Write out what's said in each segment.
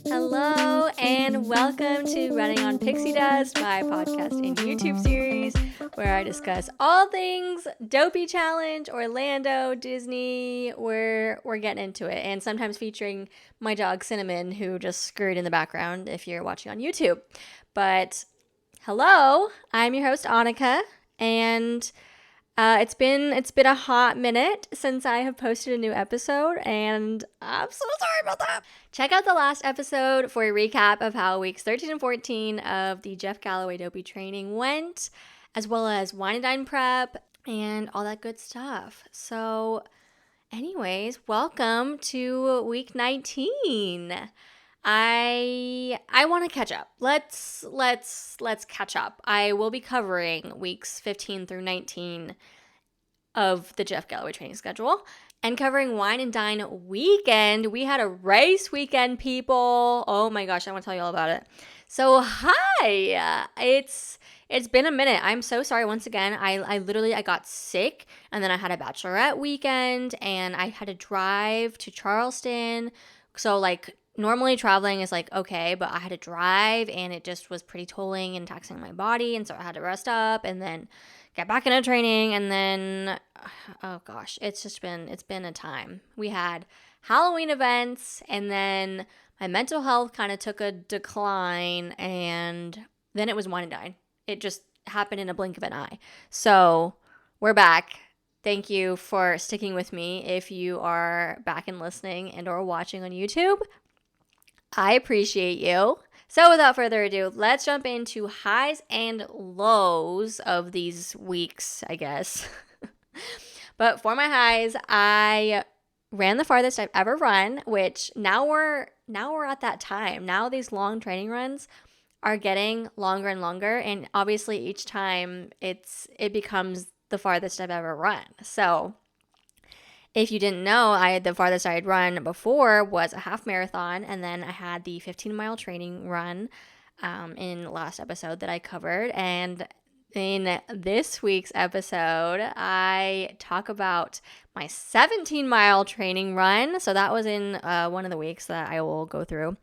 Hello and welcome to Running on Pixie Dust, my podcast and YouTube series where I discuss all things Dopey Challenge, Orlando, Disney. We're getting into it, and sometimes featuring my dog Cinnamon, who just scurried in the background if you're watching on YouTube. But hello, I'm your host Annika, and it's been a hot minute since I have posted a new episode, and I'm so sorry about that. Check out the last episode for a recap of how weeks 13 and 14 of the Jeff Galloway Dopey training went, as well as Wine Dine prep and all that good stuff. So, anyways, welcome to week 19. I want to catch up. Let's catch up. I will be covering weeks 15 through 19 of the Jeff Galloway training schedule and covering Wine and Dine weekend. We had a race weekend, people. Oh my gosh, I want to tell you all about it. So hi, it's been a minute. I'm so sorry once again. I literally got sick, and then I had a bachelorette weekend, and I had to drive to Charleston. So like, normally traveling is like okay, but I had to drive, and it just was pretty tolling and taxing my body, and so I had to rest up and then get back into training, and then oh gosh, it's been a time. We had Halloween events, and then my mental health kind of took a decline, and then it was Wine and Dine. It just happened in a blink of an eye. So we're back. Thank you for sticking with me if you are back and listening and or watching on YouTube. I appreciate you. So without further ado, let's jump into highs and lows of these weeks, I guess. But for my highs, I ran the farthest I've ever run, which now we're at that time. Now these long training runs are getting longer and longer, and obviously each time it becomes the farthest I've ever run. So if you didn't know, the farthest I had run before was a half marathon, and then I had the 15-mile training run in last episode that I covered. And in this week's episode, I talk about my 17-mile training run. So that was in one of the weeks that I will go through.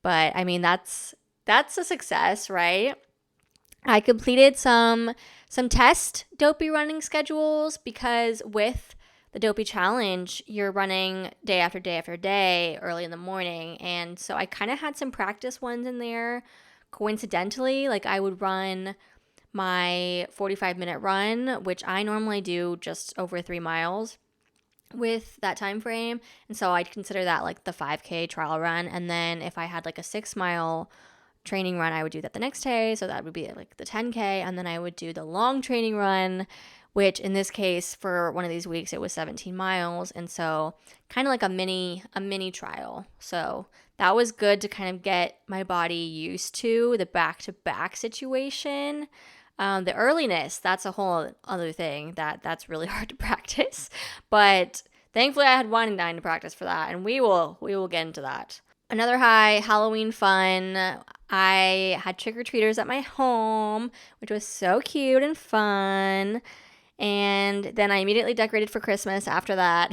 But I mean, that's a success, right? I completed some test dopey running schedules, because with the Dopey Challenge, you're running day after day after day early in the morning. And so I kind of had some practice ones in there coincidentally. Like I would run my 45-minute run, which I normally do just over 3 miles with that time frame. And so I'd consider that like the 5K trial run. And then if I had like a 6-mile training run, I would do that the next day. So that would be like the 10K. And then I would do the long training run, which in this case for one of these weeks it was 17 miles, and so kind of like a mini trial. So that was good to kind of get my body used to the back-to-back situation. The earliness, that's a whole other thing that's really hard to practice, but thankfully I had Wine Dine to practice for that, and we will get into that. Another high, Halloween fun. I had trick-or-treaters at my home, which was so cute and fun. And then I immediately decorated for Christmas after that.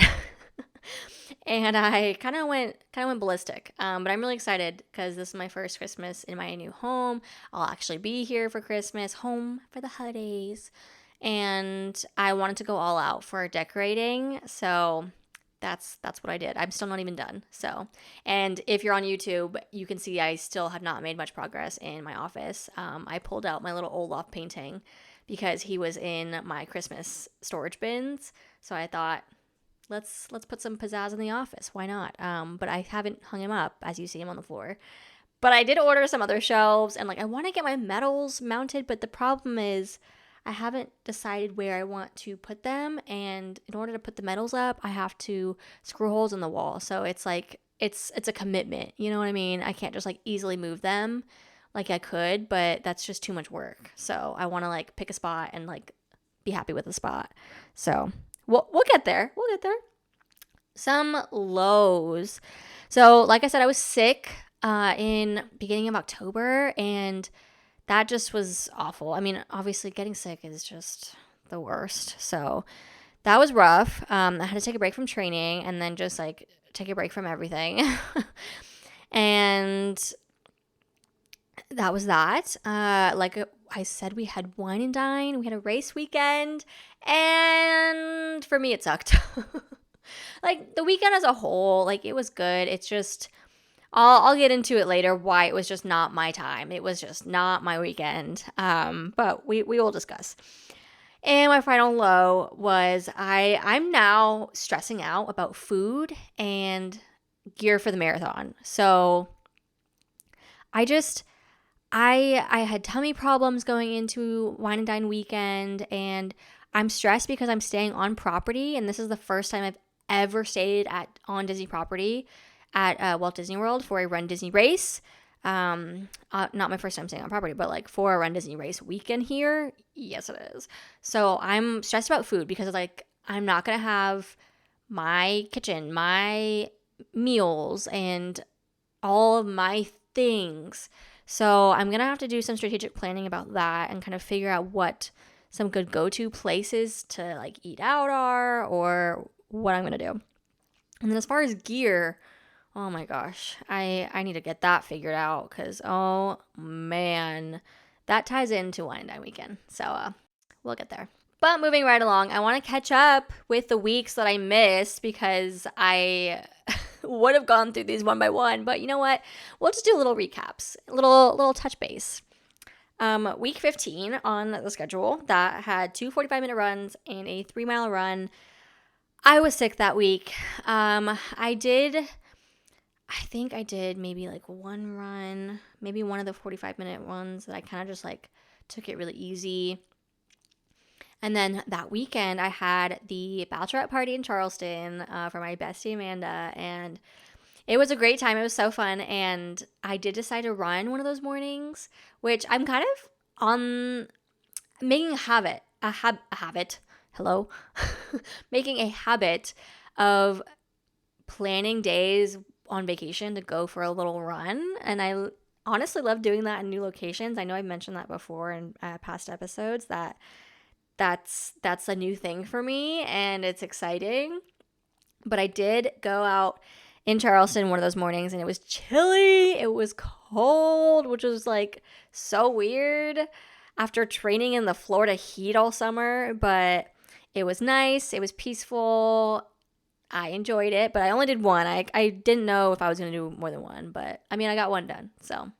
And I kind of went ballistic. But I'm really excited because this is my first Christmas in my new home. I'll actually be here for Christmas, home for the holidays. And I wanted to go all out for decorating. So that's what I did. I'm still not even done. So, and if you're on YouTube, you can see I still have not made much progress in my office. I pulled out my little Olaf painting because he was in my Christmas storage bins. So I thought, let's put some pizzazz in the office. Why not? But I haven't hung him up as you see him on the floor. But I did order some other shelves, and like I want to get my medals mounted, but the problem is I haven't decided where I want to put them, and in order to put the medals up, I have to screw holes in the wall. So it's like it's a commitment, you know what I mean? I can't just like easily move them like I could, but that's just too much work. So I want to like pick a spot and like be happy with the spot. So we'll get there. We'll get there. Some lows. So like I said, I was sick in beginning of October, and that just was awful. I mean, obviously getting sick is just the worst. So that was rough. I had to take a break from training and then just like take a break from everything. And that was that. Like I said, we had Wine Dine. We had a race weekend. And for me, it sucked. Like the weekend as a whole, like it was good. It's just, I'll get into it later why it was just not my time. It was just not my weekend. But we will discuss. And my final low was I'm now stressing out about food and gear for the marathon. So I had tummy problems going into Wine and Dine weekend, and I'm stressed because I'm staying on property, and this is the first time I've ever stayed on Disney property at Walt Disney World for a Run Disney race. Not my first time staying on property, but like for a Run Disney race weekend here, yes it is. So I'm stressed about food because like I'm not gonna have my kitchen, my meals, and all of my things. So I'm gonna have to do some strategic planning about that and kind of figure out what some good go-to places to like eat out are, or what I'm gonna do. And then as far as gear, oh my gosh, I need to get that figured out because, oh man, that ties into Wine Dine weekend. So we'll get there. But moving right along, I want to catch up with the weeks that I missed because I would have gone through these one by one. But you know what? We'll just do little recaps, little touch base. Week 15 on the schedule that had 2 45-minute runs and a 3-mile run. I was sick that week. I think I did maybe like one run, maybe one of the 45-minute ones that I kind of just like took it really easy. And then that weekend I had the bachelorette party in Charleston for my bestie Amanda, and it was a great time. It was so fun, and I did decide to run one of those mornings, which I'm kind of on making a habit. Hello, making a habit of planning days on vacation to go for a little run, and I honestly love doing that in new locations. I know I've mentioned that before in past episodes that's a new thing for me, and it's exciting. But I did go out in Charleston one of those mornings, and it was chilly, it was cold, which was like so weird after training in the Florida heat all summer. But it was nice, it was peaceful, I enjoyed it, but I only did one. I didn't know if I was going to do more than one, but I mean, I got one done. So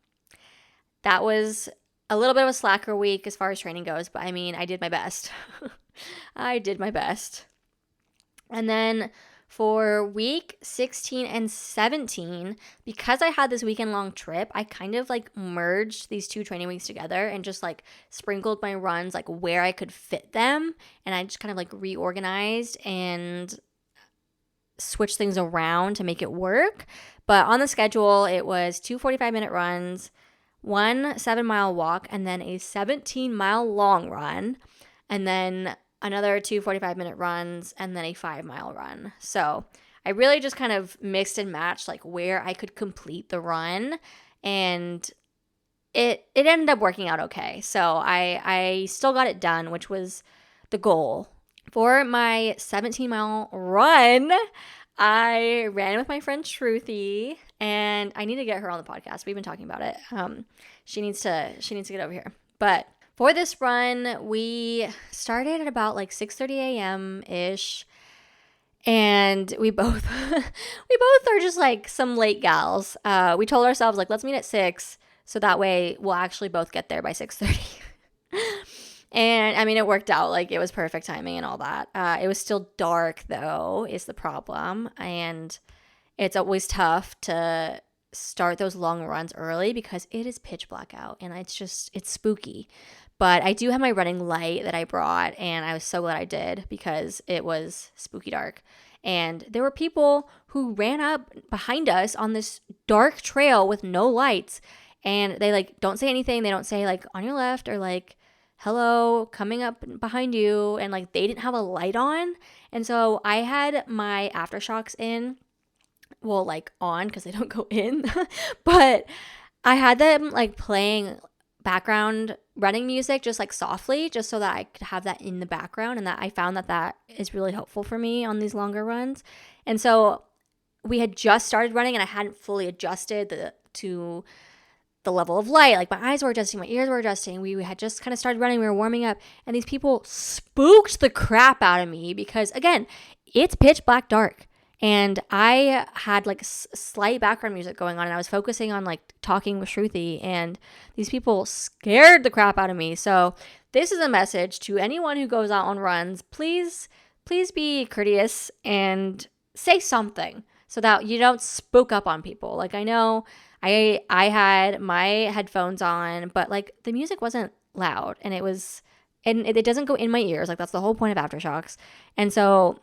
that was a little bit of a slacker week as far as training goes, but I mean, I did my best. I did my best. And then for week 16 and 17, because I had this weekend long trip, I kind of like merged these 2 training weeks together and just like sprinkled my runs like where I could fit them. And I just kind of like reorganized and switch things around to make it work. But on the schedule, it was 2 45-minute runs, 1 7-mile walk, and then a 17-mile long run, and then another 2 45-minute runs, and then a 5-mile run. So I really just kind of mixed and matched like where I could complete the run, and it ended up working out okay. So I still got it done, which was the goal. For my 17-mile run, I ran with my friend Truthy, and I need to get her on the podcast. We've been talking about it. She needs to get over here. But for this run, we started at about like 6:30 a.m. ish, and we both are just like some late gals. We told ourselves like, let's meet at 6, so that way we'll actually both get there by 6:30. And I mean, it worked out. Like, it was perfect timing and all that. It was still dark, though, is the problem. And it's always tough to start those long runs early because it is pitch black out, and it's spooky. But I do have my running light that I brought, and I was so glad I did because it was spooky dark. And there were people who ran up behind us on this dark trail with no lights, and they like don't say anything. They don't say like on your left or like hello, coming up behind you, and like they didn't have a light on. And so I had my aftershocks in, well, like on because they don't go in, but I had them like playing background running music just like softly, just so that I could have that in the background, and that I found that is really helpful for me on these longer runs. And so we had just started running and I hadn't fully adjusted to the level of light. Like my eyes were adjusting, my ears were adjusting. We had just kind of started running. We were warming up and these people spooked the crap out of me because, again, it's pitch black dark. And I had like slight background music going on and I was focusing on like talking with Shruti, and these people scared the crap out of me. So this is a message to anyone who goes out on runs. Please be courteous and say something so that you don't spook up on people. Like I know I had my headphones on, but like the music wasn't loud and it doesn't go in my ears. Like that's the whole point of aftershocks. And so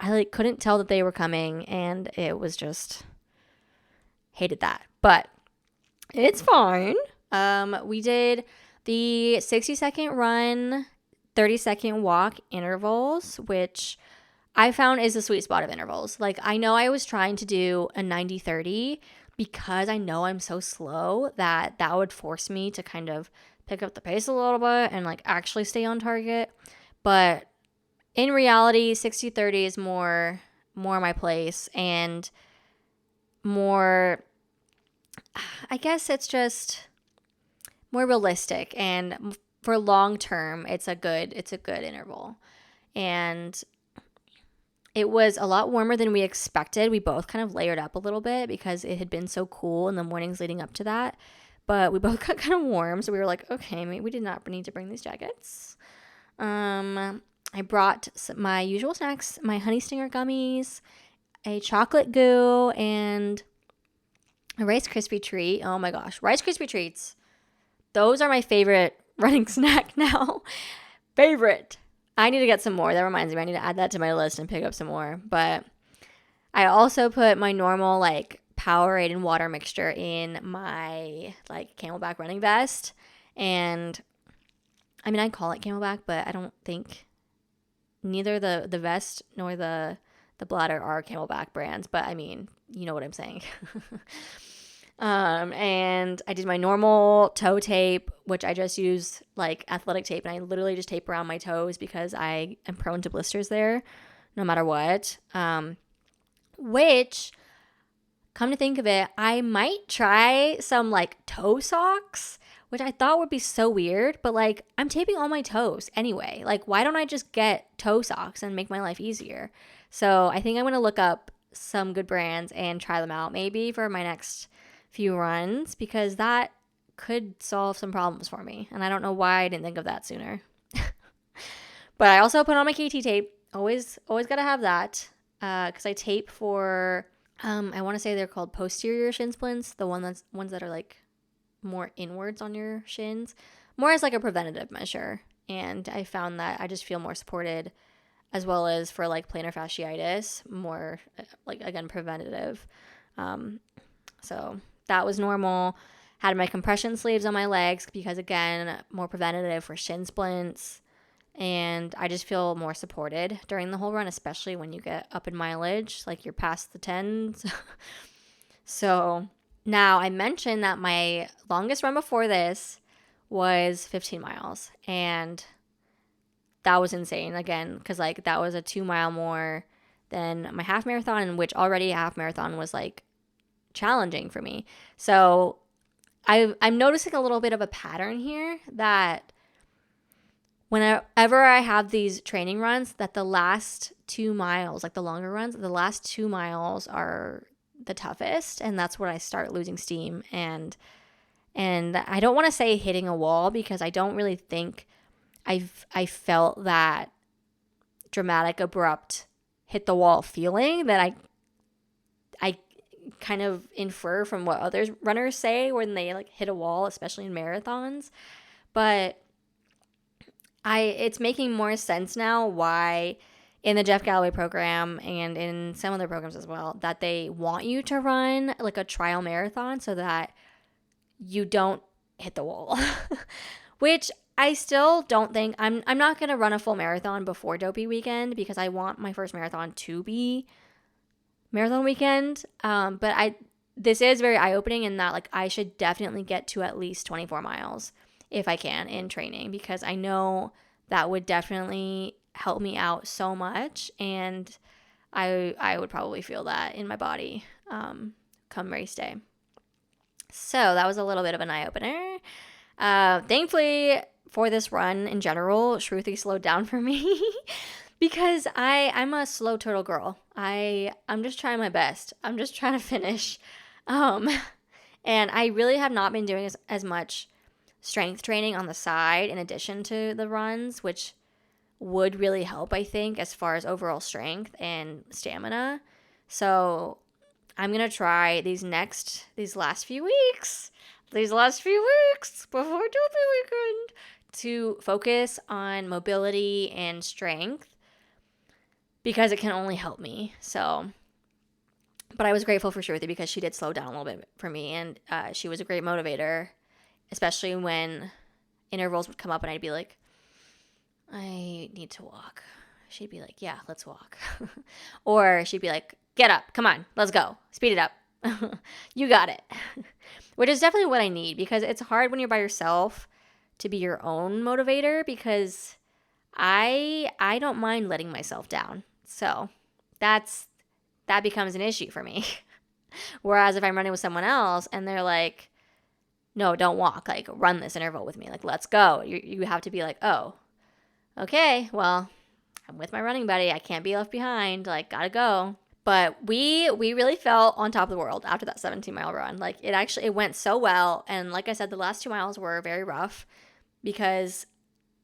I like couldn't tell that they were coming, and it was just hated that. But it's fine. We did the 60-second run, 30-second walk intervals, which I found is the sweet spot of intervals. Like I know I was trying to do a 90-30 because I know I'm so slow that would force me to kind of pick up the pace a little bit and like actually stay on target. But in reality, 60-30 is more my place, and more, I guess it's just more realistic, and for long term, it's a good interval. And it was a lot warmer than we expected. We both kind of layered up a little bit because it had been so cool in the mornings leading up to that. But we both got kind of warm, so we were like, okay, maybe we did not need to bring these jackets. I brought my usual snacks, my honey stinger gummies, a chocolate goo, and a Rice Krispie treat. Oh my gosh, Rice Krispie treats. Those are my favorite running snack now. Favorite. I need to get some more. That reminds me, I need to add that to my list and pick up some more. But I also put my normal like Powerade and water mixture in my like Camelback running vest. And I mean, I call it Camelback, but I don't think neither the vest nor the bladder are Camelback brands, but I mean, you know what I'm saying. And I did my normal toe tape, which I just use like athletic tape, and I literally just tape around my toes because I am prone to blisters there no matter what. Which, come to think of it, I might try some like toe socks, which I thought would be so weird, but like I'm taping all my toes anyway. Like why don't I just get toe socks and make my life easier? So I think I'm going to look up some good brands and try them out maybe for my next few runs, because that could solve some problems for me. And I don't know why I didn't think of that sooner. But I also put on my KT tape. Always got to have that because I tape for, I want to say they're called posterior shin splints, the ones that are like more inwards on your shins, more as like a preventative measure. And I found that I just feel more supported, as well as for like plantar fasciitis, more like, again, preventative. So that was normal. Had my compression sleeves on my legs because, again, more preventative for shin splints. And I just feel more supported during the whole run, especially when you get up in mileage, like you're past the 10s. So now I mentioned that my longest run before this was 15 miles. And that was insane, again, because like that was a 2 mile more than my half marathon, which already a half marathon was like challenging for me. So I'm noticing a little bit of a pattern here that whenever I have these training runs, that the last 2 miles, like the longer runs, the last 2 miles are the toughest, and that's where I start losing steam. And I don't want to say hitting a wall, because I don't really think I felt that dramatic, abrupt hit the wall feeling that I kind of infer from what other runners say when they like hit a wall, especially in marathons. But it's making more sense now why in the Jeff Galloway program and in some other programs as well, that they want you to run like a trial marathon so that you don't hit the wall. Which I still don't think, I'm not going to run a full marathon before Dopey weekend, because I want my first marathon to be marathon weekend. But this is very eye-opening in that like I should definitely get to at least 24 miles if I can in training, because I know that would definitely help me out so much. And I would probably feel that in my body come race day. So that was a little bit of an eye-opener. Thankfully, for this run in general, Shruti slowed down for me because I'm a slow turtle girl. I'm just trying my best. I'm just trying to finish. And I really have not been doing as much strength training on the side in addition to the runs, which would really help, I think, as far as overall strength and stamina. So I'm going to try these last few weeks before Dopey weekend to focus on mobility and strength because it can only help me. So, but I was grateful for Shruti because she did slow down a little bit for me, and she was a great motivator, especially when intervals would come up and I'd be like, I need to walk. She'd be like, yeah, let's walk. Or she'd be like, get up, come on, let's go, speed it up. You got it. Which is definitely what I need, because it's hard when you're by yourself to be your own motivator, because I don't mind letting myself down. So that becomes an issue for me. Whereas if I'm running with someone else and they're like, no, don't walk, like run this interval with me, like let's go. You have to be like, oh, okay, well, I'm with my running buddy, I can't be left behind, like gotta go. But we really felt on top of the world after that 17-mile run. Like it went so well. And like I said, the last 2 miles were very rough because,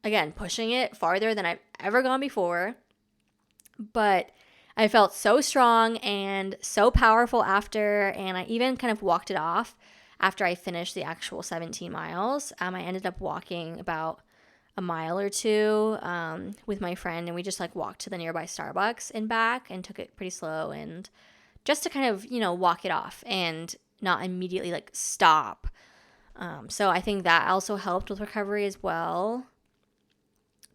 again, pushing it farther than I've ever gone before. But I felt so strong and so powerful after, and I even kind of walked it off after I finished the actual 17 miles. I ended up walking about a mile or two with my friend, and we just like walked to the nearby Starbucks and back and took it pretty slow, and just to kind of, walk it off and not immediately like stop. So I think that also helped with recovery as well.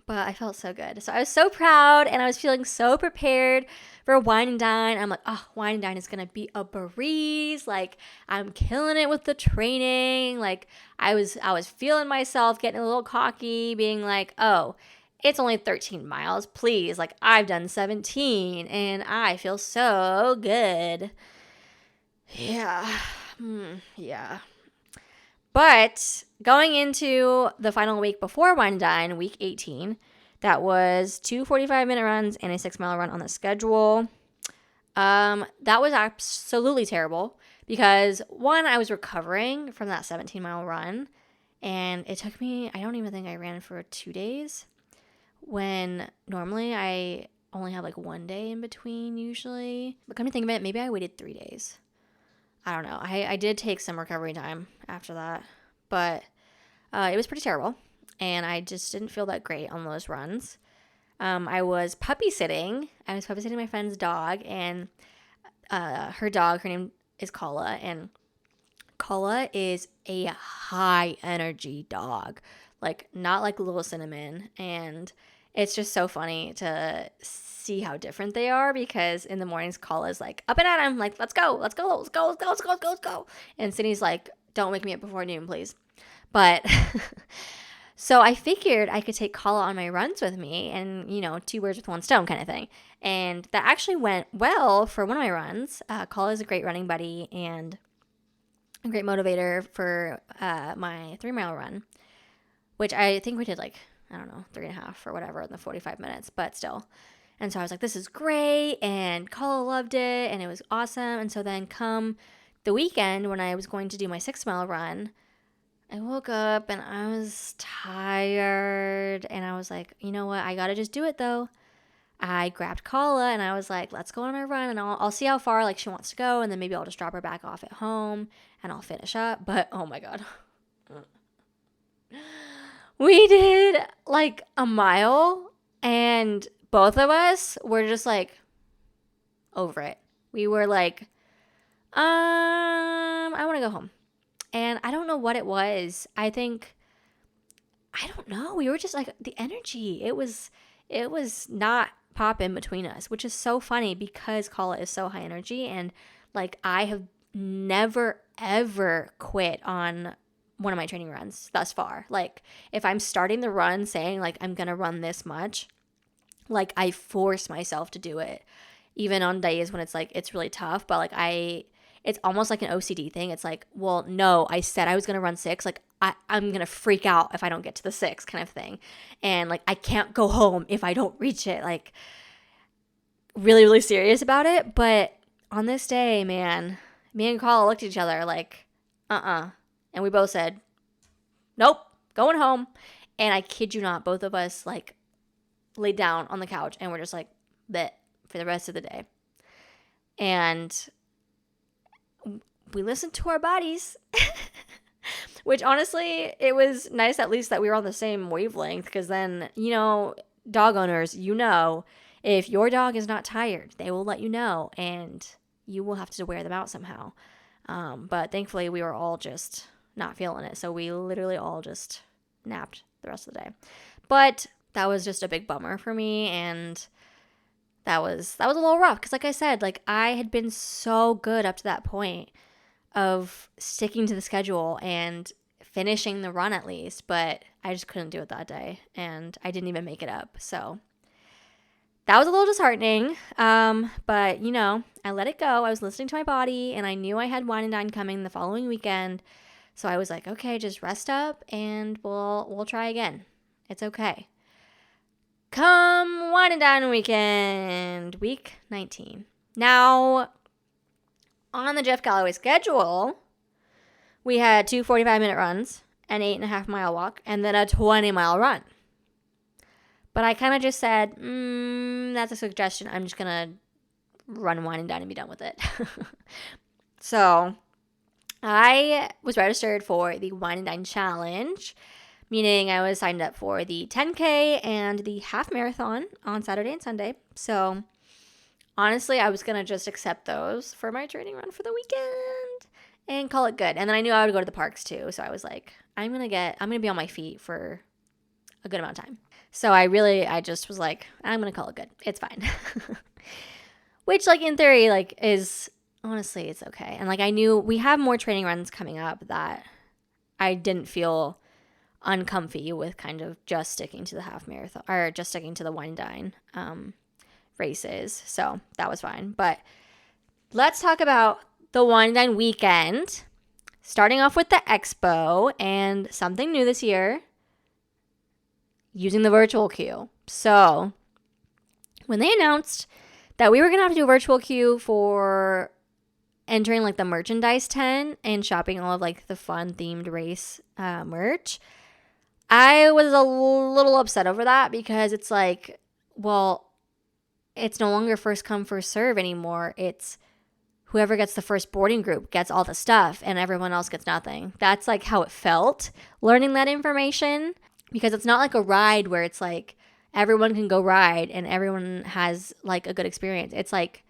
But I felt so good. So I was so proud, and I was feeling so prepared for Wine Dine. I'm like, oh, Wine Dine is going to be a breeze. Like, I'm killing it with the training. Like, I was feeling myself, getting a little cocky, being like, oh, it's only 13 miles. Please. Like, I've done 17, and I feel so good. Yeah. Yeah. But going into the final week before Wine Dine, week 18, that was 2 45-minute runs and a 6-mile run on the schedule. That was absolutely terrible because, one, I was recovering from that 17-mile run, and it took me, I don't even think I ran for 2 days, when normally I only have like 1 day in between usually. But come to think of it, maybe I waited 3 days. I don't know. I did take some recovery time after that, but it was pretty terrible, and I just didn't feel that great on those runs. I was puppy sitting. My friend's dog, and her name is Kala, and Kala is a high energy dog, like not like Little Cinnamon, and it's just so funny to see how different they are, because in the mornings Kala's like up and at him, like let's go. And Sydney's like, don't wake me up before noon, please. But so I figured I could take Kala on my runs with me, and 2 birds with 1 stone kind of thing. And that actually went well for one of my runs. Kala is a great running buddy and a great motivator for my 3-mile run, which I think we did like, I don't know, 3.5 or whatever in the 45 minutes, but still. And so I was like, this is great. And Kala loved it, and it was awesome. And so then come the weekend when I was going to do my 6-mile run, I woke up and I was tired. And I was like, you know what? I got to just do it though. I grabbed Kala and I was like, let's go on our run, and I'll see how far like she wants to go. And then maybe I'll just drop her back off at home and I'll finish up. But oh my God. We did like a mile, and both of us were just like over it. We were like, I want to go home. And I don't know what it was. I don't know. We were just like, the energy, it was not popping between us, which is so funny because Kala is so high energy, and like I have never ever quit on one of my training runs thus far. Like if I'm starting the run saying like I'm gonna run this much, like I force myself to do it. even on days when it's like, it's really tough, but like it's almost like an OCD thing. It's like, well, no, I said I was going to run 6. Like I'm going to freak out if I don't get to the 6 kind of thing. And like, I can't go home if I don't reach it. Like really, really serious about it. But on this day, man, me and Carla looked at each other like, and we both said, nope, going home. And I kid you not, both of us like laid down on the couch and we're just like, bet for the rest of the day. And we listened to our bodies, which honestly, it was nice at least that we were on the same wavelength, because then, dog owners, if your dog is not tired, they will let you know and you will have to wear them out somehow. But thankfully, we were all just not feeling it. So we literally all just napped the rest of the day. But that was just a big bummer for me, and that was a little rough, because like I said, like I had been so good up to that point of sticking to the schedule and finishing the run at least, but I just couldn't do it that day, and I didn't even make it up. So that was a little disheartening, but I let it go. I was listening to my body, and I knew I had Wine Dine coming the following weekend, so I was like, okay, just rest up, and we'll try again. It's okay. Come Wine Dine weekend, week 19. Now, on the Jeff Galloway schedule, we had 2 45-minute runs, an 8.5-mile walk, and then a 20-mile run. But I kind of just said, that's a suggestion. I'm just going to run Wine Dine and be done with it. So I was registered for the Wine Dine Challenge, meaning I was signed up for the 10K and the half marathon on Saturday and Sunday. So honestly, I was going to just accept those for my training run for the weekend and call it good. And then I knew I would go to the parks too. So I was like, I'm going to be on my feet for a good amount of time. So I just was like, I'm going to call it good. It's fine. Which like in theory, like honestly, it's okay. And like I knew we have more training runs coming up that I didn't feel uncomfy with kind of just sticking to the half marathon or just sticking to the Wine Dine races. So that was fine. But let's talk about the Wine Dine weekend, starting off with the expo and something new this year, using the virtual queue. So when they announced that we were going to have to do a virtual queue for entering like the merchandise tent and shopping all of like the fun themed race merch, I was a little upset over that, because it's like, well, it's no longer first come, first serve anymore. It's whoever gets the first boarding group gets all the stuff and everyone else gets nothing. That's like how it felt learning that information, because it's not like a ride where it's like everyone can go ride and everyone has like a good experience. It's like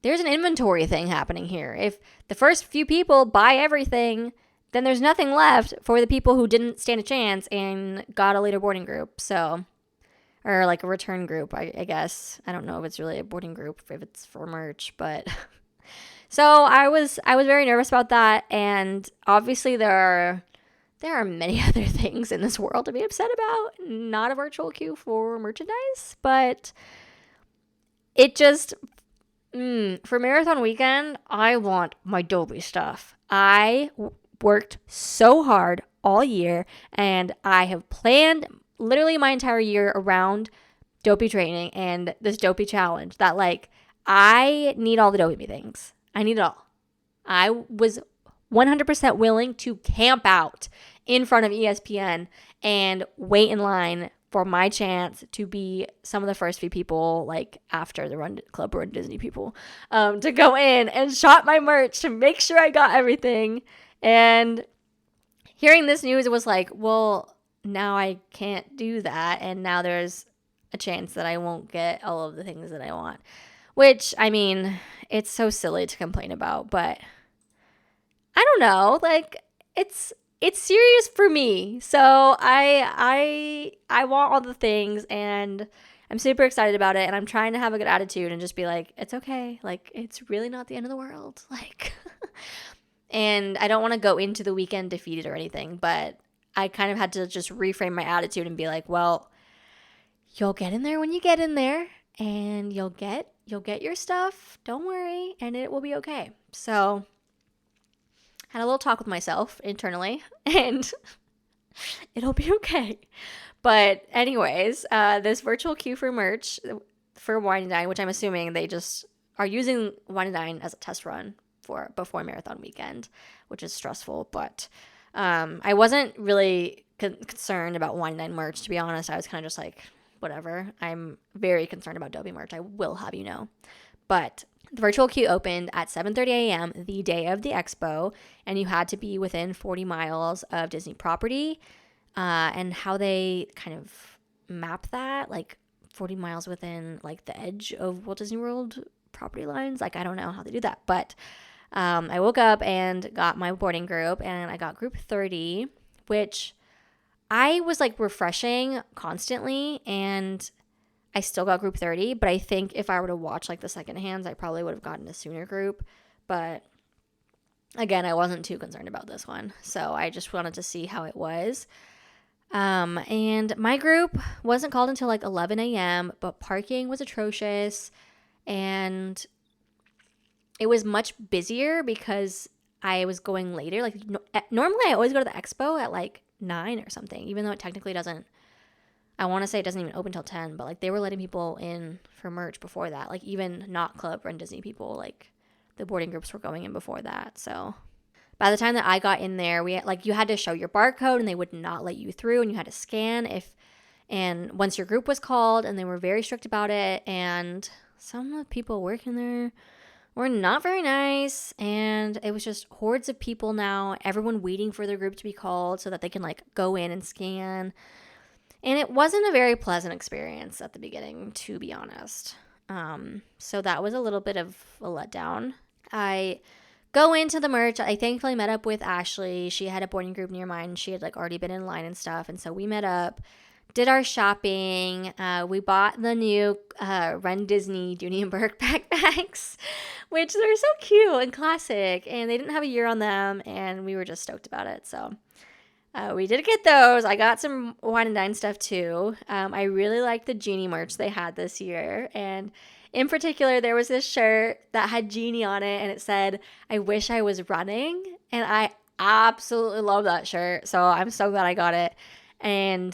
there's an inventory thing happening here. If the first few people buy everything, then there's nothing left for the people who didn't stand a chance and got a later boarding group. So, or like a return group, I guess. I don't know if it's really a boarding group, if it's for merch, but so I was very nervous about that. And obviously there are many other things in this world to be upset about. Not a virtual queue for merchandise, but it just, for marathon weekend, I want my Dopey stuff. I worked so hard all year, and I have planned literally my entire year around Dopey training and this Dopey challenge, that like I need all the Dopey things. I need it all. I was 100% willing to camp out in front of ESPN and wait in line for my chance to be some of the first few people, like after the Run Disney people, to go in and shop my merch to make sure I got everything. And hearing this news, it was like, well, now I can't do that. And now there's a chance that I won't get all of the things that I want. Which, I mean, it's so silly to complain about, but I don't know. Like, it's serious for me. So I want all the things, and I'm super excited about it. And I'm trying to have a good attitude and just be like, it's okay. Like, it's really not the end of the world. Like, and I don't want to go into the weekend defeated or anything, but I kind of had to just reframe my attitude and be like, well, you'll get in there when you get in there, and you'll get you'll get your stuff. Don't worry, and it will be okay. So had a little talk with myself internally, and it'll be okay. But anyways, this virtual queue for merch for Wine Dine, which I'm assuming they just are using Wine Dine as a test run for before marathon weekend, which is stressful. But I wasn't really concerned about Wine Dine merch, to be honest. I was kind of just like, whatever. I'm very concerned about Dopey merch, I will have you know. But the virtual queue opened at 7:30 a.m. the day of the expo, and you had to be within 40 miles of Disney property. And how they kind of map that, like 40 miles within like the edge of Walt Disney World property lines. Like, I don't know how they do that, but I woke up and got my boarding group, and I got group 30, which I was like refreshing constantly, and I still got group 30, but I think if I were to watch like the second hands, I probably would have gotten a sooner group. But again, I wasn't too concerned about this one, so I just wanted to see how it was. And my group wasn't called until like 11 a.m., but parking was atrocious, and it was much busier because I was going later. Like, normally I always go to the expo at like 9 or something, even though it technically doesn't. I want to say it doesn't even open till 10, but like they were letting people in for merch before that. Like, even not Club Run Disney people, like the boarding groups were going in before that. So by the time that I got in there, you had to show your barcode, and they would not let you through, and you had to scan and once your group was called, and they were very strict about it, and some of the people working there were not very nice, and it was just hordes of people now, everyone waiting for their group to be called so that they can like go in and scan. And it wasn't a very pleasant experience at the beginning, to be honest. So that was a little bit of a letdown. I go into the merch. I thankfully met up with Ashley. She had a boarding group near mine. She had like already been in line and stuff. And so we met up, did our shopping. We bought the new Run Disney Dooney and Burke backpacks, which they're so cute and classic. And they didn't have a year on them, and we were just stoked about it. So we did get those. I got some Wine and Dine stuff too. I really liked the Genie merch they had this year. And in particular, there was this shirt that had Genie on it, and it said, "I wish I was running." And I absolutely love that shirt. So I'm so glad I got it. And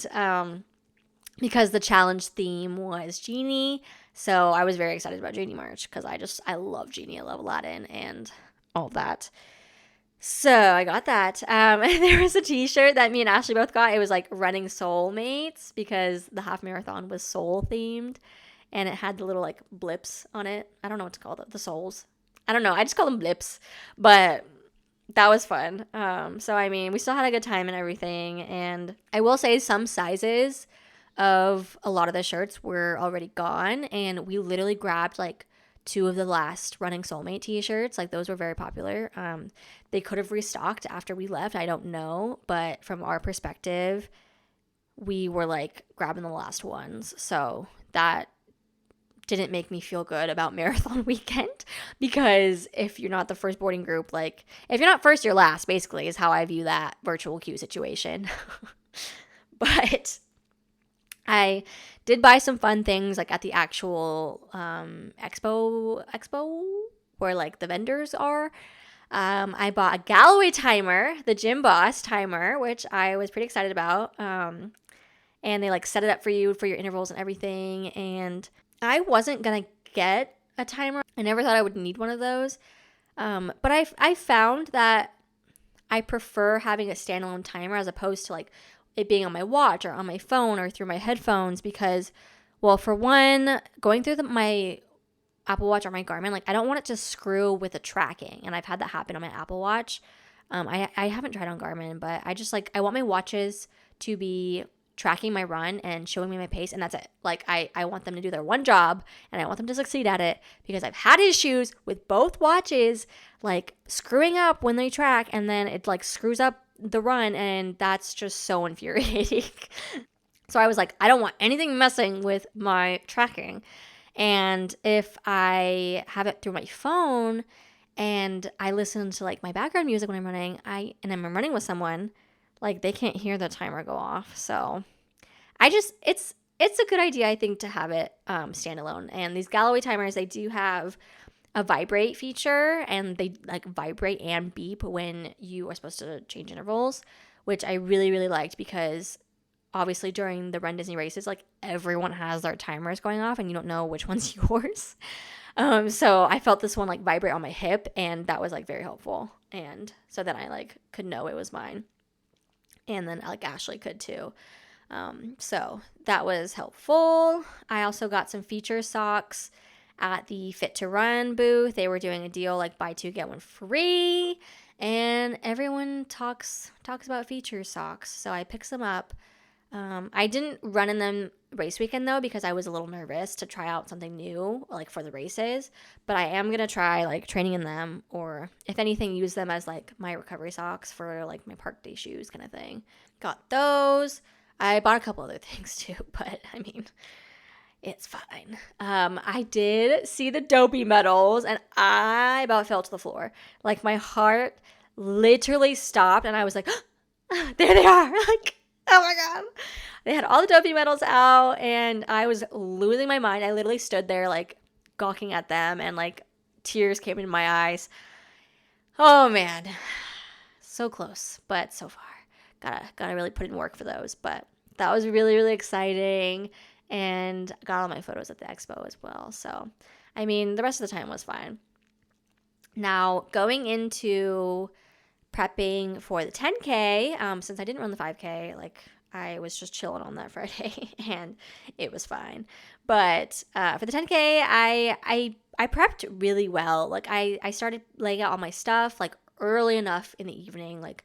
because the challenge theme was Genie. So I was very excited about Genie merch because I love Genie. I love Aladdin and all that. So I got that. There was a t-shirt that me and Ashley both got. It was like Running Soulmates because the half marathon was soul themed, and it had the little like blips on it. I don't know what to call the souls. I don't know. I just call them blips, but that was fun. So I mean, we still had a good time and everything. And I will say some sizes of a lot of the shirts were already gone, and we literally grabbed like 2 of the last Running Soulmate t-shirts. Like, those were very popular. They could have restocked after we left. I don't know. But from our perspective, we were like grabbing the last ones. So that didn't make me feel good about marathon weekend, because if you're not the first boarding group, like if you're not first, you're last, basically, is how I view that virtual queue situation. But I did buy some fun things like at the actual expo where like the vendors are. I bought a Galloway timer, the Gym Boss timer, which I was pretty excited about. And they like set it up for you for your intervals and everything. And I wasn't going to get a timer. I never thought I would need one of those. But I found that I prefer having a standalone timer as opposed to like it being on my watch or on my phone or through my headphones, because, well, for one, going through my Apple Watch or my Garmin, like I don't want it to screw with the tracking, and I've had that happen on my Apple Watch. I haven't tried on Garmin, but I want my watches to be tracking my run and showing me my pace, and that's it. Like I want them to do their one job, and I want them to succeed at it, because I've had issues with both watches like screwing up when they track, and then it like screws up the run, and that's just so infuriating. So I was like, I don't want anything messing with my tracking. And if I have it through my phone and I listen to like my background music when I'm running, and I'm running with someone, like they can't hear the timer go off. So it's it's a good idea, I think, to have it standalone. And these Galloway timers, they do have a vibrate feature, and they like vibrate and beep when you are supposed to change intervals, which I really, really liked, because obviously during the Run Disney races, like everyone has their timers going off and you don't know which one's yours. So I felt this one like vibrate on my hip, and that was like very helpful. And so then I like could know it was mine. And then like Ashley could too. So that was helpful. I also got some feature socks at the Fit to Run booth. They were doing a deal like buy two get one free, and everyone talks about feature socks. So I picked some up. I didn't run in them race weekend though, because I was a little nervous to try out something new like for the races, but I am gonna try like training in them, or if anything, use them as like my recovery socks for like my park day shoes kind of thing. Got those. I bought a couple other things too, but I mean, it's fine. I did see the Dopey medals, and I about fell to the floor. Like my heart literally stopped, and I was like, there they are. Like, oh my God. They had all the Dopey medals out, and I was losing my mind. I literally stood there like gawking at them, and like tears came into my eyes. Oh man. So close, but so far. Gotta really put in work for those. But that was really, really exciting, and got all my photos at the expo as well. So, I mean, the rest of the time was fine. Now, going into prepping for the 10K, since I didn't run the 5K, like I was just chilling on that Friday, and it was fine. But for the 10K, I prepped really well. Like I started laying out all my stuff like early enough in the evening. Like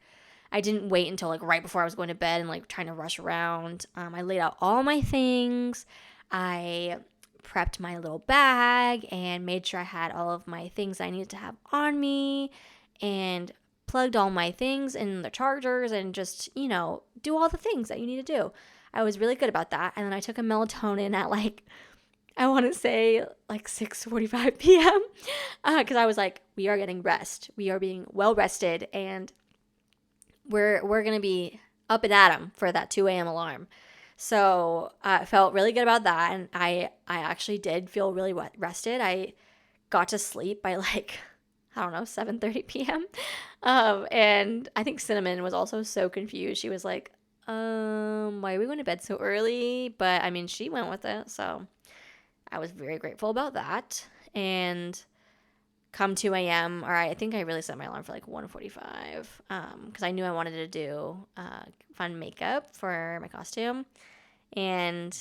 I didn't wait until like right before I was going to bed and like trying to rush around. I laid out all my things. I prepped my little bag and made sure I had all of my things I needed to have on me, and plugged all my things in the chargers, and just, you know, do all the things that you need to do. I was really good about that. And then I took a melatonin at like, I want to say like 6:45 p.m. Because I was like, we are getting rest. We are being well rested, and we're going to be up and at 'em for that 2 a.m. alarm. So I felt really good about that, and I actually did feel really rested. I got to sleep by like, I don't know, 7:30 p.m. And I think Cinnamon was also so confused. She was like, why are we going to bed so early? But I mean, she went with it, so I was very grateful about that. And come 2 a.m., or I think I really set my alarm for like 1:45, because I knew I wanted to do fun makeup for my costume, and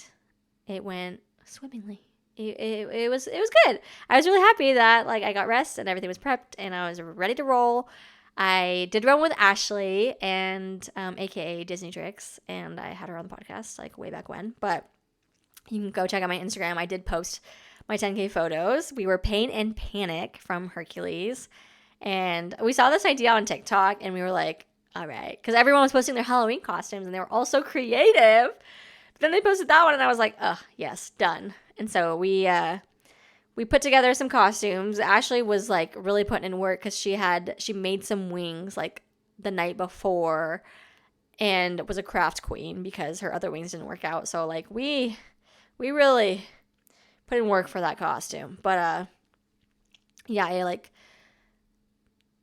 it went swimmingly. It was good. I was really happy that like I got rest and everything was prepped and I was ready to roll. I did run with Ashley, and aka Disney Tricks, and I had her on the podcast like way back when. But you can go check out my Instagram. I did post my 10K photos. We were Pain and Panic from Hercules, and we saw this idea on TikTok, and we were like, all right, because everyone was posting their Halloween costumes and they were all so creative. But then they posted that one, and I was like, oh yes, done. And so we put together some costumes. Ashley was like really putting in work, because she made some wings like the night before, and was a craft queen because her other wings didn't work out. So like we really put in work for that costume. But yeah, I like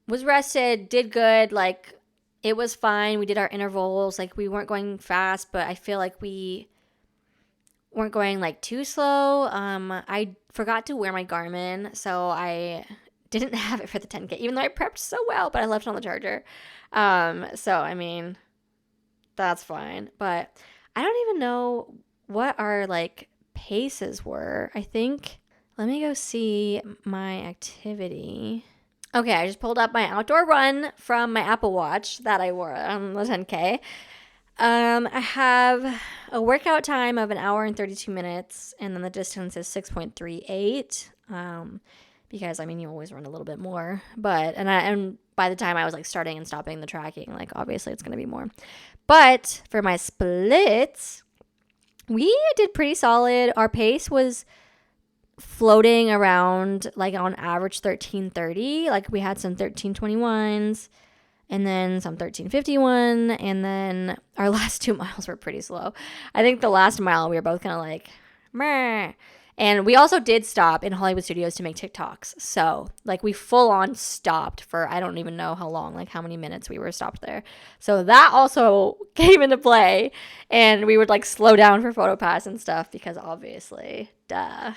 was rested, did good, like it was fine. We did our intervals, like we weren't going fast, but I feel like we weren't going like too slow. I forgot to wear my Garmin, so I didn't have it for the 10K, even though I prepped so well, but I left it on the charger. So I mean, that's fine. But I don't even know what our like paces were. I think, let me go see my activity. Okay, I just pulled up my outdoor run from my Apple Watch that I wore on the 10K. I have a workout time of 1 hour and 32 minutes, and then the distance is 6.38. Because I mean, you always run a little bit more, but and by the time I was like starting and stopping the tracking, like obviously it's gonna be more. But for my splits, we did pretty solid. Our pace was floating around like on average 13:30. Like we had some 13:21s, and then some 1351, and then our last 2 miles were pretty slow. I think the last mile we were both kind of like, meh. And we also did stop in Hollywood Studios to make TikToks. So, like, we full on stopped for I don't even know how long, like how many minutes we were stopped there. So that also came into play. And we would like slow down for PhotoPass and stuff because obviously, duh.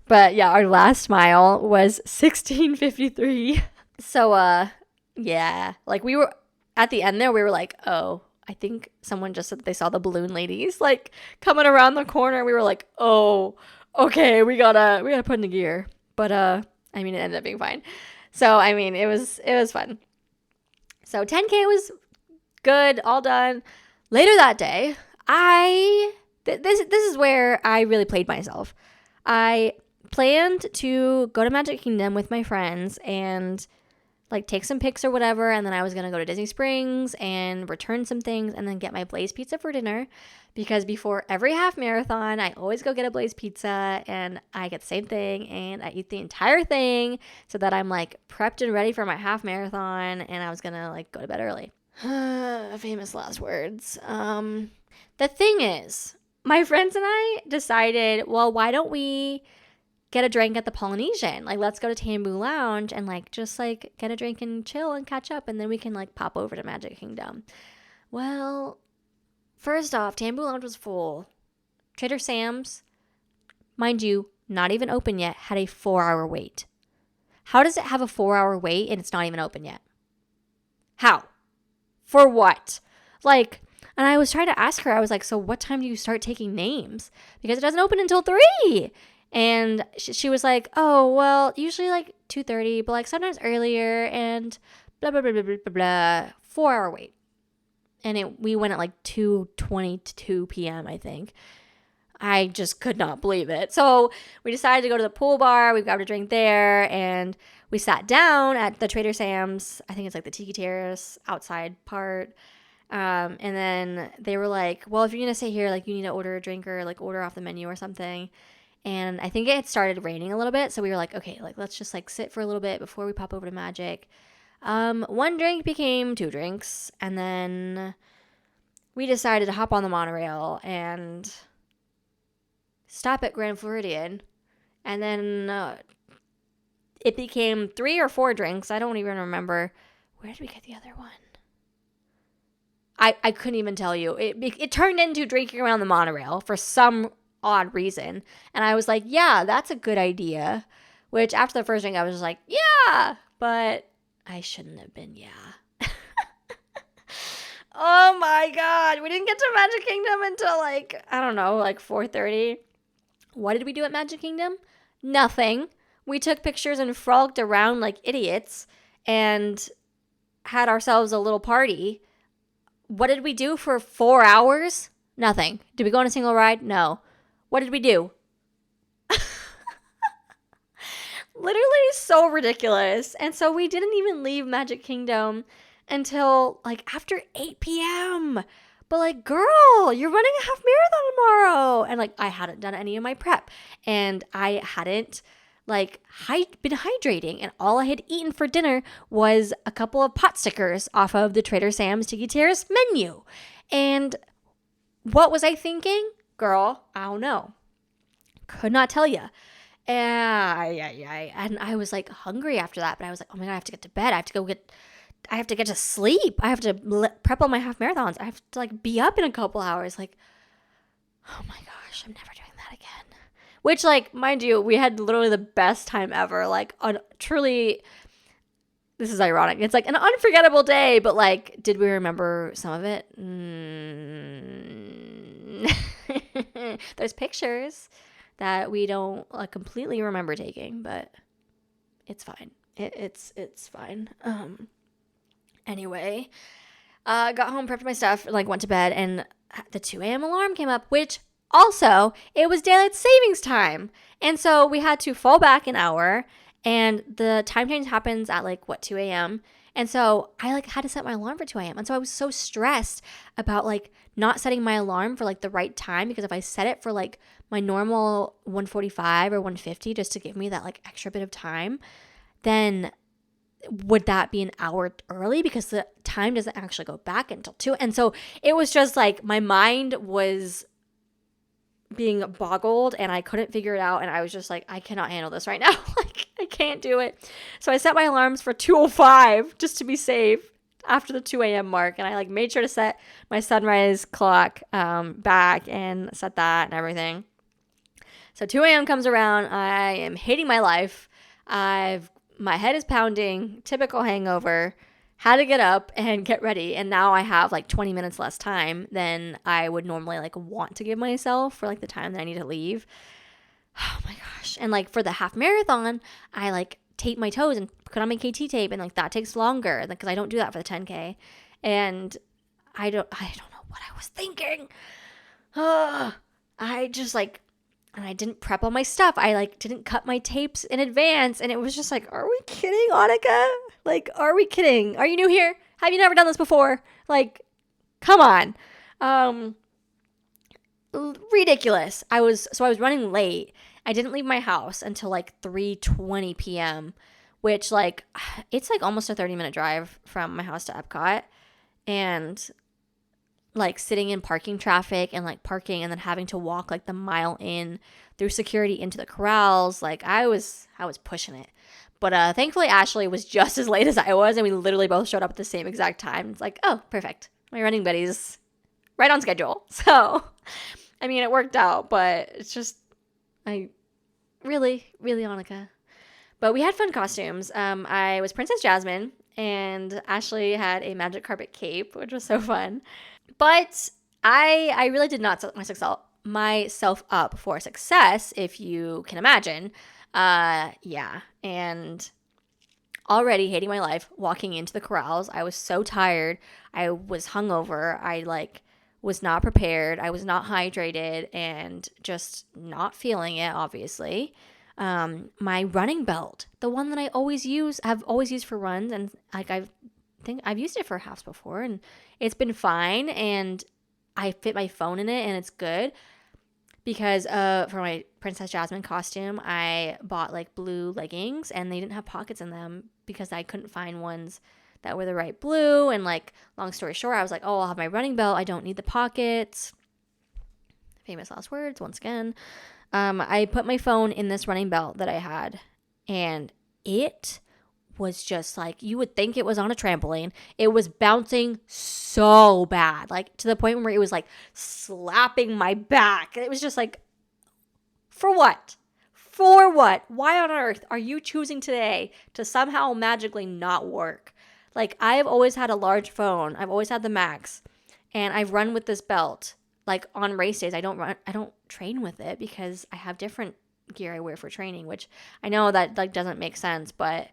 But yeah, our last mile was 16:53. So, yeah, like we were at the end there, we were like, oh, I think someone just said they saw the balloon ladies like coming around the corner. We were like, oh, okay, we gotta put in gear. But I mean, it ended up being fine. So I mean, it was fun. So 10K was good, all done. Later that day, this is where I really played myself. I planned to go to Magic Kingdom with my friends and like take some pics or whatever, and then I was gonna go to Disney Springs and return some things and then get my Blaze Pizza for dinner, because before every half marathon I always go get a Blaze Pizza and I get the same thing and I eat the entire thing so that I'm like prepped and ready for my half marathon, and I was gonna like go to bed early. Famous last words. The thing is, my friends and I decided, well, why don't we get a drink at the Polynesian? Like, let's go to Tambu Lounge and like just like get a drink and chill and catch up, and then we can like pop over to Magic Kingdom. Well, first off, Tambu Lounge was full. Trader Sam's, mind you, not even open yet, had a 4-hour wait. How does it have a 4-hour wait and it's not even open yet? How? For what? Like, and I was trying to ask her, I was like, so what time do you start taking names? Because it doesn't open until 3. And she was like, oh, well, usually like 2:30, but like sometimes earlier, and blah, blah, blah, blah, blah, blah. 4-hour wait. And we went at like 2:20 to 2 p.m., I think. I just could not believe it. So we decided to go to the pool bar. We grabbed a drink there, and we sat down at the Trader Sam's. I think it's like the Tiki Terrace outside part. And then they were like, well, if you're going to sit here, like you need to order a drink or like order off the menu or something. And I think it had started raining a little bit. So we were like, okay, like let's just like sit for a little bit before we pop over to Magic. 1 drink became 2 drinks. And then we decided to hop on the monorail and stop at Grand Floridian. And then it became 3 or 4 drinks. I don't even remember. Where did we get the other one? I couldn't even tell you. It turned into drinking around the monorail for some odd reason. And I was like, yeah, that's a good idea. Which after the first drink, I was just like, yeah. But I shouldn't have been, yeah. Oh my God. We didn't get to Magic Kingdom until like, I don't know, like 4:30. What did we do at Magic Kingdom? Nothing. We took pictures and frolicked around like idiots and had ourselves a little party. What did we do for 4 hours? Nothing. Did we go on a single ride? No. What did we do? Literally so ridiculous. And so we didn't even leave Magic Kingdom until like after 8 p.m. But like, girl, you're running a half marathon tomorrow. And like, I hadn't done any of my prep. And I hadn't like been hydrating, and all I had eaten for dinner was a couple of pot stickers off of the Trader Sam's Tiki Terrace menu. And what was I thinking? Girl, I don't know. Could not tell you. And I was like hungry after that, but I was like, oh my God, I have to get to bed. I have to get to sleep. I have to prep all my half marathons. I have to like be up in a couple hours. Like, oh my gosh, I'm never doing that again. Which, like, mind you, we had literally the best time ever. Like, truly, this is ironic. It's like an unforgettable day, but like, did we remember some of it? There's pictures that we don't completely remember taking, but it's fine. It's fine. Anyway, got home, prepped my stuff, like went to bed, and the 2 a.m. alarm came up, which also, it was daylight savings time. And so we had to fall back an hour, and the time change happens at like 2 a.m. And so I like had to set my alarm for 2 a.m. And so I was so stressed about like not setting my alarm for like the right time, because if I set it for like my normal 1:45 or 1:50 just to give me that like extra bit of time, then would that be an hour early? Because the time doesn't actually go back until 2. And so it was just like my mind was being boggled and I couldn't figure it out. And I was just like, I cannot handle this right now. Like, I can't do it. So I set my alarms for 2:05 just to be safe after the 2 a.m. mark. And I like made sure to set my sunrise clock back and set that and everything. So 2 a.m. comes around. I am hating my life. My head is pounding, typical hangover, had to get up and get ready. And now I have like 20 minutes less time than I would normally like want to give myself for like the time that I need to leave. Oh my gosh. And like for the half marathon, I like tape my toes and put on my KT tape, and like that takes longer because I don't do that for the 10K. And I don't know what I was thinking. I just like, and I didn't prep all my stuff. I like didn't cut my tapes in advance. And it was just like, are we kidding, Annika? Like, are we kidding? Are you new here? Have you never done this before? Like, come on. Ridiculous. I was running late. I didn't leave my house until like 3:20 p.m., which like, it's like almost a 30-minute drive from my house to Epcot. And like sitting in parking traffic and like parking and then having to walk like the mile in through security into the corrals. Like I was pushing it. But thankfully Ashley was just as late as I was, and we literally both showed up at the same exact time. It's like, oh, perfect. My running buddy's right on schedule. So, I mean, it worked out, but it's just, really, Annika. But we had fun costumes. I was Princess Jasmine, and Ashley had a magic carpet cape, which was so fun. But I really did not set myself up for success, if you can imagine. Yeah. And already hating my life walking into the corrals. I was so tired. I was hungover. I like was not prepared. I was not hydrated and just not feeling it, obviously. My running belt, the one that I've always used for runs, and like I think I've used it for halves before, and it's been fine, and I fit my phone in it, and it's good. Because for my Princess Jasmine costume, I bought like blue leggings, and they didn't have pockets in them because I couldn't find ones that were the right blue. And like, long story short, I was like, oh, I'll have my running belt. I don't need the pockets. Famous last words once again. I put my phone in this running belt that I had, and it was just like, you would think it was on a trampoline. It was bouncing so bad, like to the point where it was like slapping my back. It was just like, for what? For what? Why on earth are you choosing today to somehow magically not work? Like, I have always had a large phone. I've always had the Max, and I've run with this belt. Like on race days, I don't train with it because I have different gear I wear for training, which I know that like doesn't make sense, but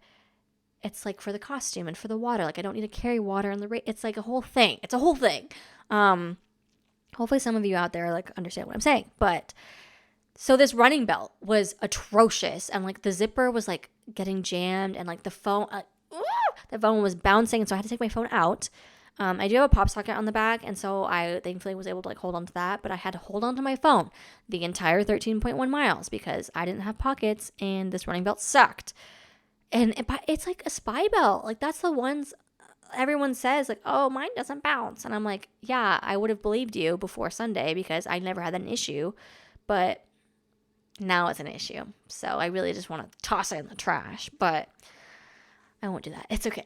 it's like for the costume and for the water. Like I don't need to carry water in the race. It's like a whole thing. It's a whole thing. Hopefully some of you out there like understand what I'm saying. But so this running belt was atrocious, and like the zipper was like getting jammed, and like the phone was bouncing, and so I had to take my phone out. I do have a pop socket on the back, and so I thankfully was able to like hold on to that, but I had to hold on to my phone the entire 13.1 miles because I didn't have pockets, and this running belt sucked. And it's like a spy belt. Like that's the ones everyone says like, oh, mine doesn't bounce. And I'm like, yeah, I would have believed you before Sunday because I never had an issue, but now it's an issue. So I really just want to toss it in the trash, but I won't do that. It's okay.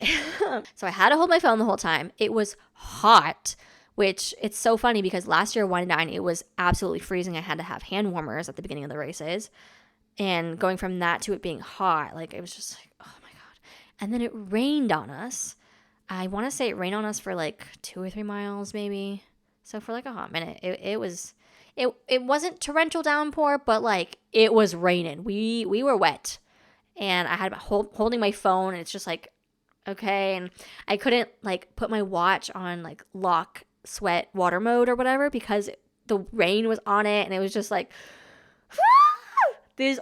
So I had to hold my phone the whole time. It was hot, which it's so funny because last year, Wine Dine, it was absolutely freezing. I had to have hand warmers at the beginning of the races. And going from that to it being hot, like it was just like, oh my God. And then it rained on us. I want to say it rained on us for like 2 or 3 miles maybe. So for like a hot minute, it wasn't torrential downpour, but like it was raining. We were wet. And I had holding my phone, and it's just like, okay. And I couldn't like put my watch on like lock sweat water mode or whatever because the rain was on it, and it was just like,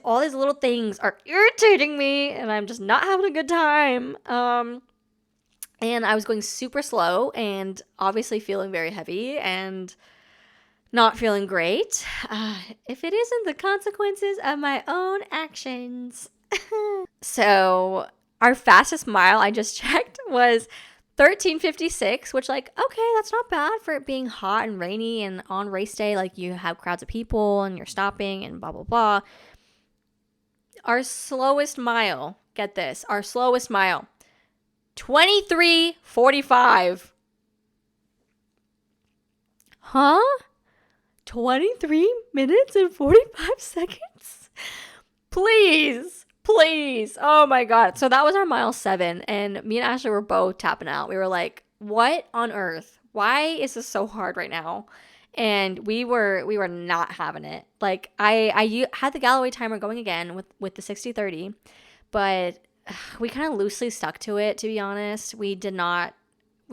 all these little things are irritating me, and I'm just not having a good time. And I was going super slow, and obviously feeling very heavy, and not feeling great. If it isn't the consequences of my own actions. So our fastest mile I just checked was 13:56, which like, okay, that's not bad for it being hot and rainy and on race day. Like you have crowds of people and you're stopping and blah, blah, blah. Our slowest mile, get this, our slowest mile, 23:45. Huh? 23 minutes and 45 seconds? Please. Oh my God. So that was our mile 7. And me and Ashley were both tapping out. We were like, what on earth? Why is this so hard right now? And we were not having it. Like I had the Galloway timer going again with the 60/30, but we kind of loosely stuck to it, to be honest. We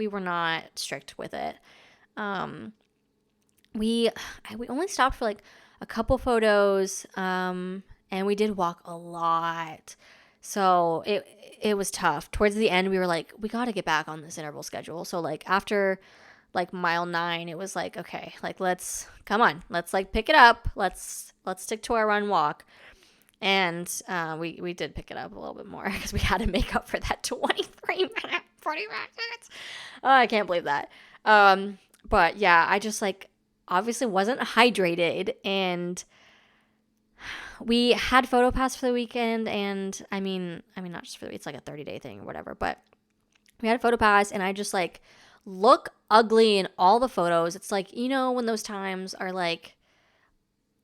were not strict with it. We only stopped for like a couple photos, and we did walk a lot. So it was tough. Towards the end, we were like, we got to get back on this interval schedule. So like after like mile 9, it was like, okay, like let's like pick it up. Let's stick to our run walk. And we did pick it up a little bit more because we had to make up for that 45 minutes. Oh, I can't believe that. But yeah, I just like obviously wasn't hydrated, and we had PhotoPass for the weekend, and I mean not just for it's like a 30-day thing or whatever, but we had PhotoPass, and I just like look ugly in all the photos. It's like, you know, when those times are like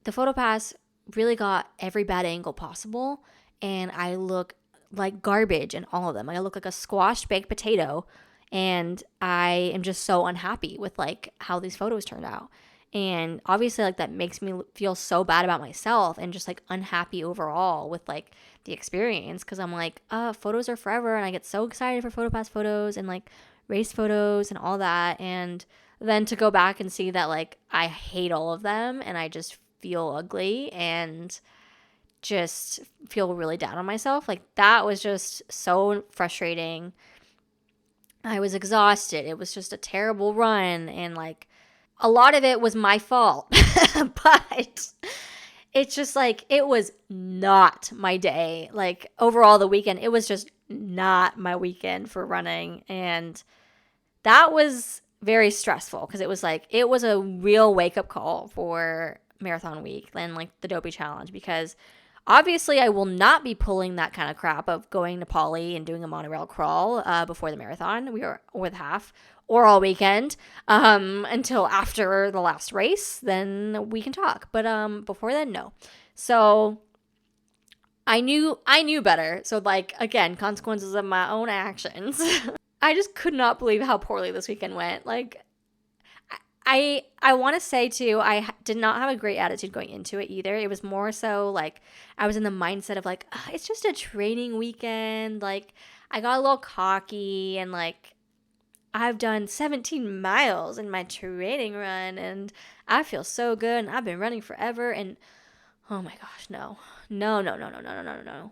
the PhotoPass really got every bad angle possible, and I look like garbage in all of them. Like I look like a squashed baked potato, and I am just so unhappy with like how these photos turned out. And obviously like that makes me feel so bad about myself and just like unhappy overall with like the experience, because I'm like, photos are forever, and I get so excited for PhotoPass photos and like race photos and all that, and then to go back and see that like I hate all of them and I just feel ugly and just feel really down on myself. Like that was just so frustrating. I was exhausted. It was just a terrible run, and like a lot of it was my fault. But it's just like it was not my day. Like overall the weekend, it was just not my weekend for running, and that was very stressful because it was like it was a real wake-up call for marathon week and like the Dopey challenge, because obviously I will not be pulling that kind of crap of going to Poly and doing a monorail crawl before the marathon or the half or all weekend until after the last race. Then we can talk, but before then, no. So I knew better. So like, again, consequences of my own actions. I just could not believe how poorly this weekend went. Like I want to say too, I did not have a great attitude going into it either. It was more so like I was in the mindset of like, it's just a training weekend. Like I got a little cocky, and like I've done 17 miles in my training run, and I feel so good, and I've been running forever, and oh my gosh, no.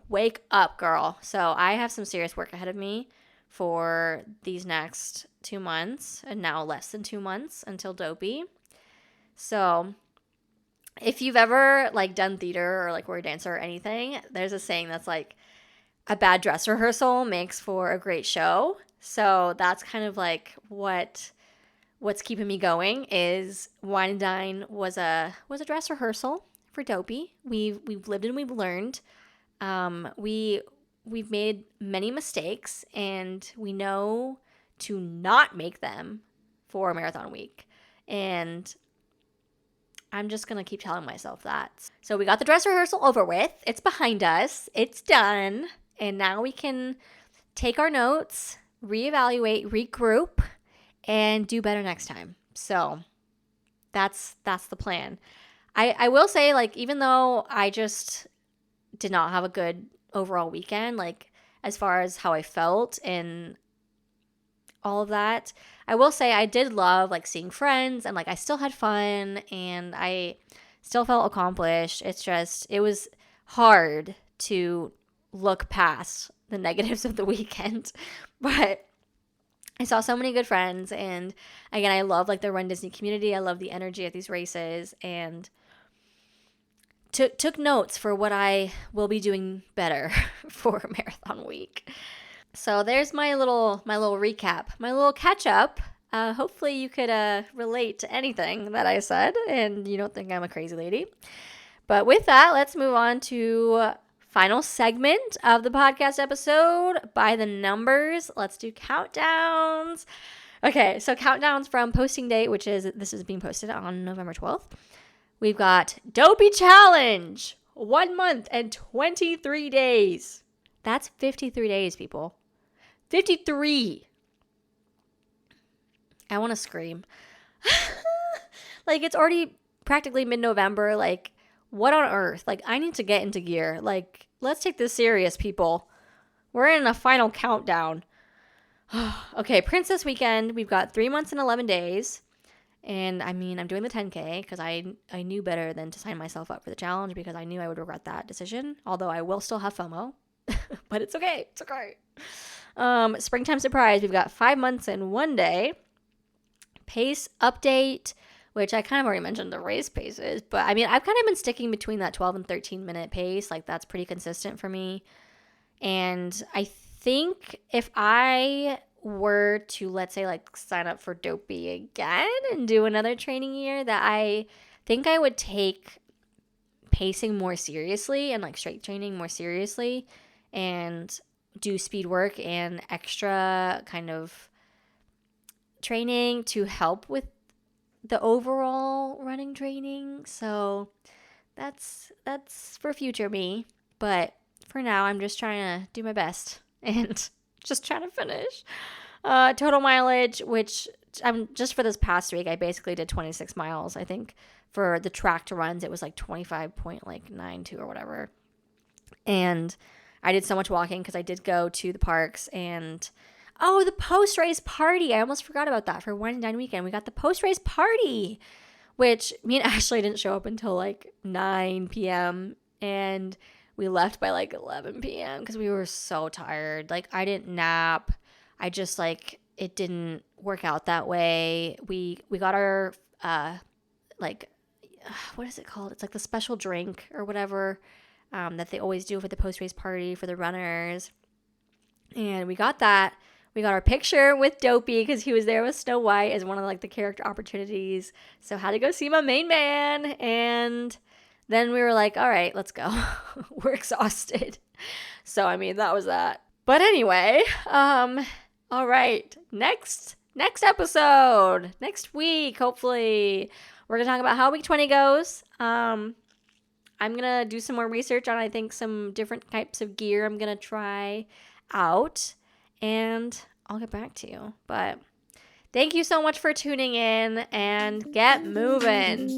Wake up, girl. So I have some serious work ahead of me for these next 2 months, and now less than 2 months until Dopey. So if you've ever like done theater or like were a dancer or anything, there's a saying that's like a bad dress rehearsal makes for a great show. So that's kind of like what's keeping me going is Wine Dine was a dress rehearsal for Dopey. We've lived and we've learned. We've made many mistakes, and we know to not make them for marathon week. And I'm just going to keep telling myself that. So we got the dress rehearsal over with. It's behind us. It's done. And now we can take our notes, reevaluate, regroup, and do better next time. So that's the plan. I will say, like, even though I just did not have a good overall weekend, like as far as how I felt and all of that, I will say I did love like seeing friends, and like I still had fun, and I still felt accomplished. It's just, it was hard to look past the negatives of the weekend, but I saw so many good friends, and again, I love like the Run Disney community. I love the energy at these races, and took notes for what I will be doing better for marathon week. So there's my little recap, my little catch up. Hopefully you could relate to anything that I said and you don't think I'm a crazy lady. But with that, let's move on to final segment of the podcast episode, by the numbers. Let's do countdowns. Okay, so countdowns from posting date, which is, this is being posted on November 12th. We've got Dopey Challenge, 1 month and 23 days. That's 53 days, people. 53. I want to scream. Like, it's already practically mid-November. Like, what on earth? Like, I need to get into gear. Like, let's take this serious, people. We're in a final countdown. Okay, Princess Weekend. We've got 3 months and 11 days. And, I mean, I'm doing the 10K because I knew better than to sign myself up for the challenge because I knew I would regret that decision. Although I will still have FOMO. But it's okay. It's okay. Springtime Surprise. We've got 5 months and 1 day. Pace update, which I kind of already mentioned the race paces. But, I mean, I've kind of been sticking between that 12 and 13-minute pace. Like, that's pretty consistent for me. And I think if I were to, let's say, like, sign up for Dopey again and do another training year, that I think I would take pacing more seriously and, like, strength training more seriously and do speed work and extra kind of training to help with the overall running training. So that's for future me. But for now, I'm just trying to do my best and just trying to finish. Total mileage, which I'm just for this past week, I basically did 26 miles. I think for the tracked runs, it was like 25.92 or whatever. And I did so much walking because I did go to the parks and the post-race party. I almost forgot about that for Wine Dine weekend. We got the post-race party, which me and Ashley didn't show up until like 9 p.m. And we left by like 11 p.m. because we were so tired. Like, I didn't nap. I just, like, it didn't work out that way. We got our, what is it called? It's like the special drink or whatever that they always do for the post-race party for the runners. And we got that. We got our picture with Dopey because he was there with Snow White as one of, like, the character opportunities. So had to go see my main man. And then we were like, all right, let's go. We're exhausted. So, I mean, that was that. But anyway, all right. Next episode, next week, hopefully, we're going to talk about how week 20 goes. I'm going to do some more research on, I think, some different types of gear I'm going to try out. And I'll get back to you. But thank you so much for tuning in and get moving.